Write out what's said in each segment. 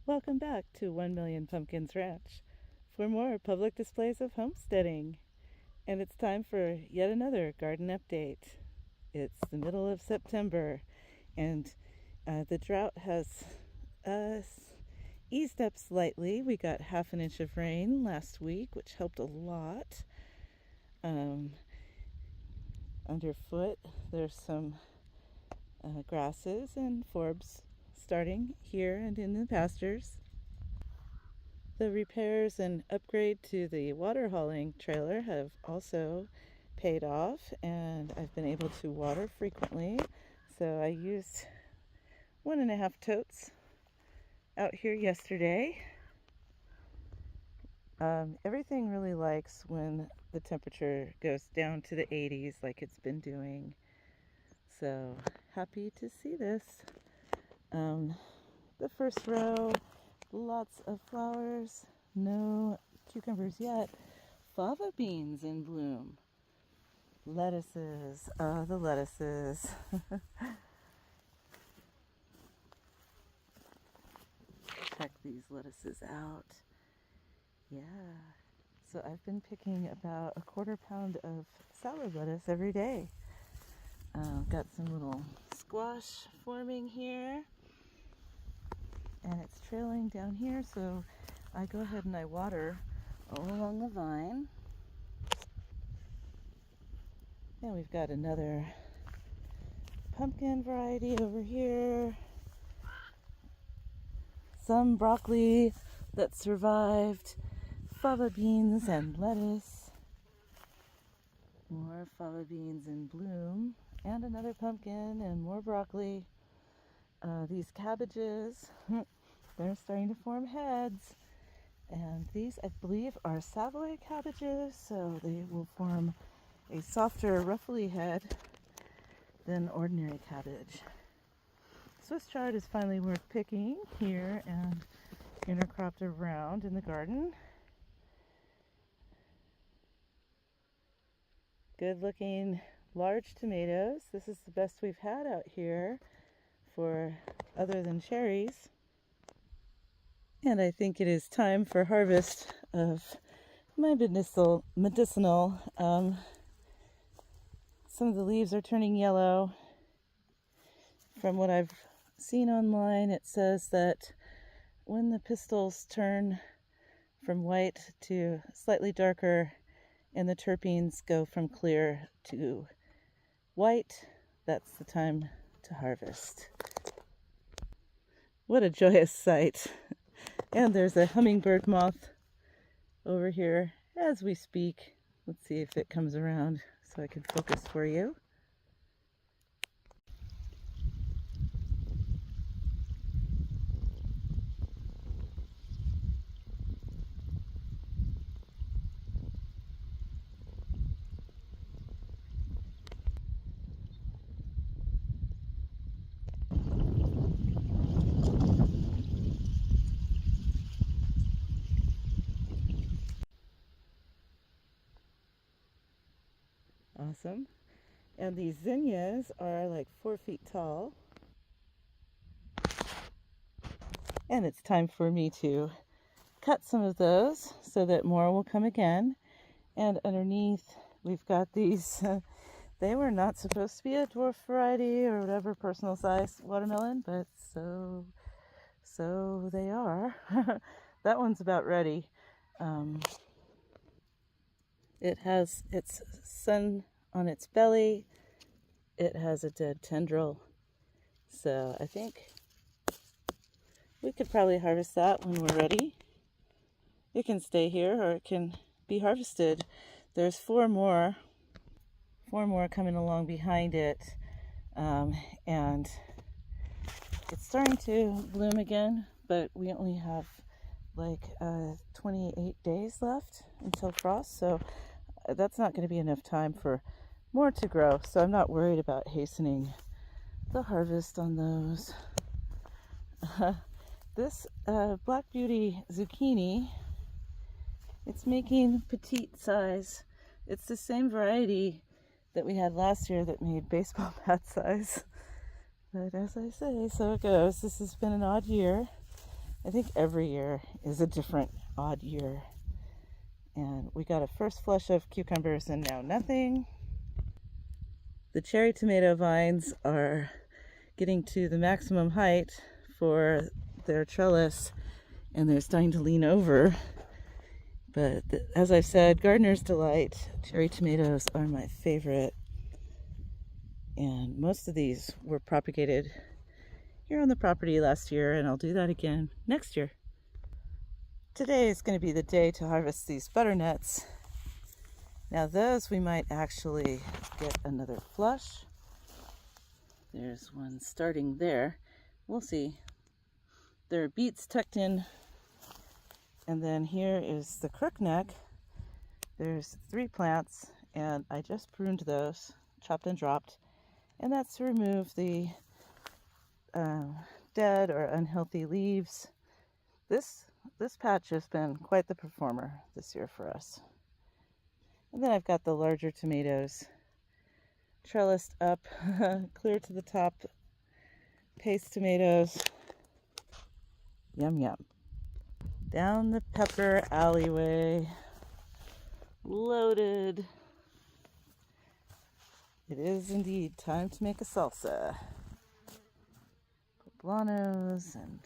Welcome back to 1 Million Pumpkins Ranch for more public displays of homesteading. And it's time for yet another garden update. It's the middle of September, and the drought has eased up slightly. We got half an inch of rain last week, which helped a lot. Underfoot, there's some grasses and forbs starting here and in the pastures. The repairs and upgrade to the water hauling trailer have also paid off, and I've been able to water frequently. So I used 1.5 totes out here yesterday. Everything really likes when the temperature goes down to the 80s like it's been doing. So happy to see this. The first row, lots of flowers, no cucumbers yet. Fava beans in bloom. Lettuces, the lettuces. Check these lettuces out. Yeah. So I've been picking about 1/4 pound of salad lettuce every day. Got some little squash forming here. And it's trailing down here, so I go ahead and I water all along the vine. And we've got another pumpkin variety over here. Some broccoli that survived, fava beans and lettuce. More fava beans in bloom, and another pumpkin and more broccoli. These cabbages, they're starting to form heads. And these, I believe, are Savoy cabbages, so they will form a softer, ruffly head than ordinary cabbage. Swiss chard is finally worth picking here and intercropped around in the garden. Good looking large tomatoes. This is the best we've had out here for other than cherries. And I think it is time for harvest of my medicinal. Some of the leaves are turning yellow. From what I've seen online, it says that when the pistils turn from white to slightly darker and the terpenes go from clear to white, that's the time to harvest. What a joyous sight. And there's a hummingbird moth over here as we speak. Let's see if it comes around so I can focus for you. Awesome. And these zinnias are like 4 feet tall. And it's time for me to cut some of those so that more will come again. And underneath, we've got these, they were not supposed to be a dwarf variety or whatever, personal size watermelon, but so they are. That one's about ready. It has its sun on its belly. It has a dead tendril. So I think we could probably harvest that when we're ready. It can stay here or it can be harvested. There's four more coming along behind it. And it's starting to bloom again, but we only have like 28 days left until frost. So that's not going to be enough time for more to grow. So I'm not worried about hastening the harvest on those. This Black Beauty zucchini, it's making petite size. It's the same variety that we had last year that made baseball bat size. But as I say, so it goes. This has been an odd year. I think every year is a different odd year. And we got a first flush of cucumbers and now nothing. The cherry tomato vines are getting to the maximum height for their trellis, and they're starting to lean over. But as I've said, gardener's delight. Cherry tomatoes are my favorite. And most of these were propagated here on the property last year, and I'll do that again next year. Today is going to be the day to harvest these butternuts. Now those we might actually get another flush. There's one starting there. We'll see. There are beets tucked in. And then here is the crookneck. There's 3 plants, and I just pruned those, chopped and dropped. And that's to remove the dead or unhealthy leaves. This patch has been quite the performer this year for us. And then I've got the larger tomatoes trellised up, clear to the top, paste tomatoes. Yum yum. Down the pepper alleyway, loaded. It is indeed time to make a salsa. Poblanos and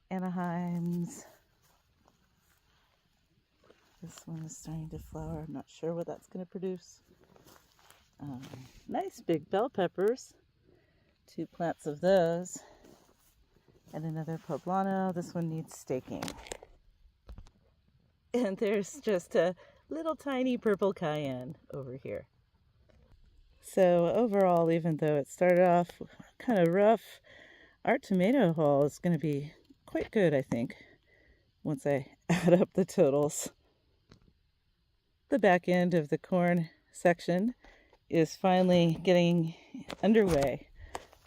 Anaheims. This one is starting to flower. I'm not sure what that's going to produce. Nice big bell peppers. 2 plants of those. And another poblano. This one needs staking. And there's just a little tiny purple cayenne over here. So overall, even though it started off kind of rough, our tomato haul is going to be quite good, I think, once I add up the totals. The back end of the corn section is finally getting underway.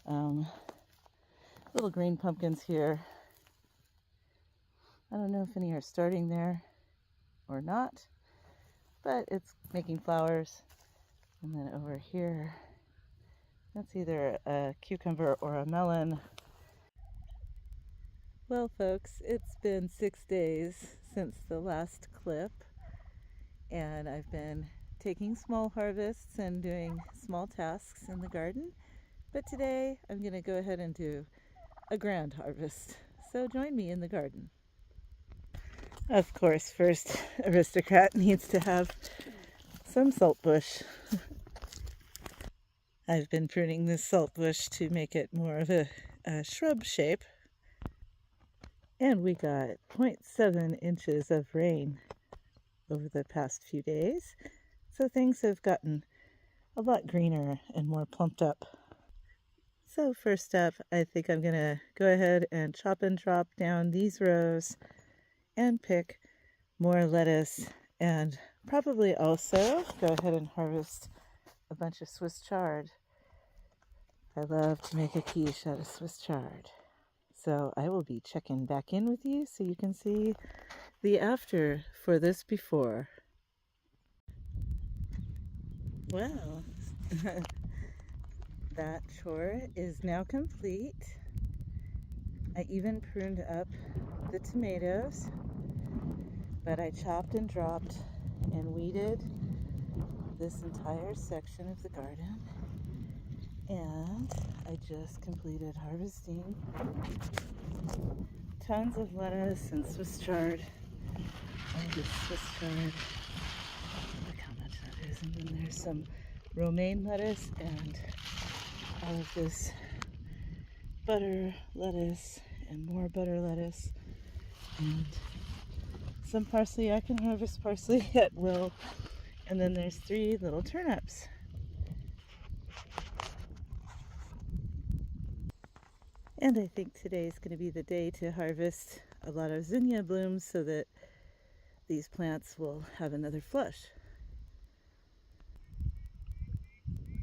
Little green pumpkins here. I don't know if any are starting there or not, but it's making flowers. And then over here, that's either a cucumber or a melon. Well, folks, it's been 6 days since the last clip, and I've been taking small harvests and doing small tasks in the garden. But today, I'm going to go ahead and do a grand harvest. So join me in the garden. Of course, first aristocrat needs to have some saltbush. I've been pruning this saltbush to make it more of a shrub shape. And we got 0.7 inches of rain over the past few days. So things have gotten a lot greener and more plumped up. So first up, I think I'm going to go ahead and chop and drop down these rows and pick more lettuce, and probably also go ahead and harvest a bunch of Swiss chard. I love to make a quiche out of Swiss chard. So I will be checking back in with you so you can see the after for this before. Well, that chore is now complete. I even pruned up the tomatoes, but I chopped and dropped and weeded this entire section of the garden. And I just completed harvesting tons of lettuce and Swiss chard. All this Swiss chard. Look how much that is. And then there's some romaine lettuce and all of this butter lettuce and more butter lettuce and some parsley. I can harvest parsley at will. And then there's 3 little turnips. And I think today is going to be the day to harvest a lot of zinnia blooms so that these plants will have another flush.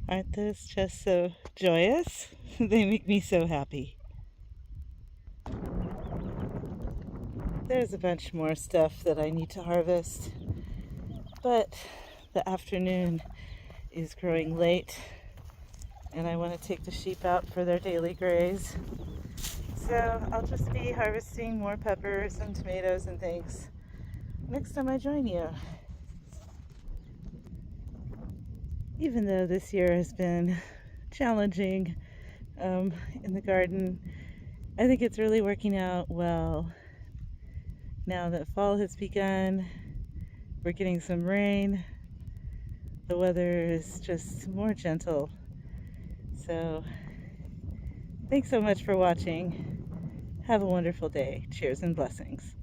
Aren't those just so joyous? They make me so happy. There's a bunch more stuff that I need to harvest, but the afternoon is growing late and I want to take the sheep out for their daily graze. So I'll just be harvesting more peppers and tomatoes and things next time I join you. Even though this year has been challenging in the garden, I think it's really working out well. Now that fall has begun, we're getting some rain. The weather is just more gentle. So thanks so much for watching. Have a wonderful day. Cheers and blessings.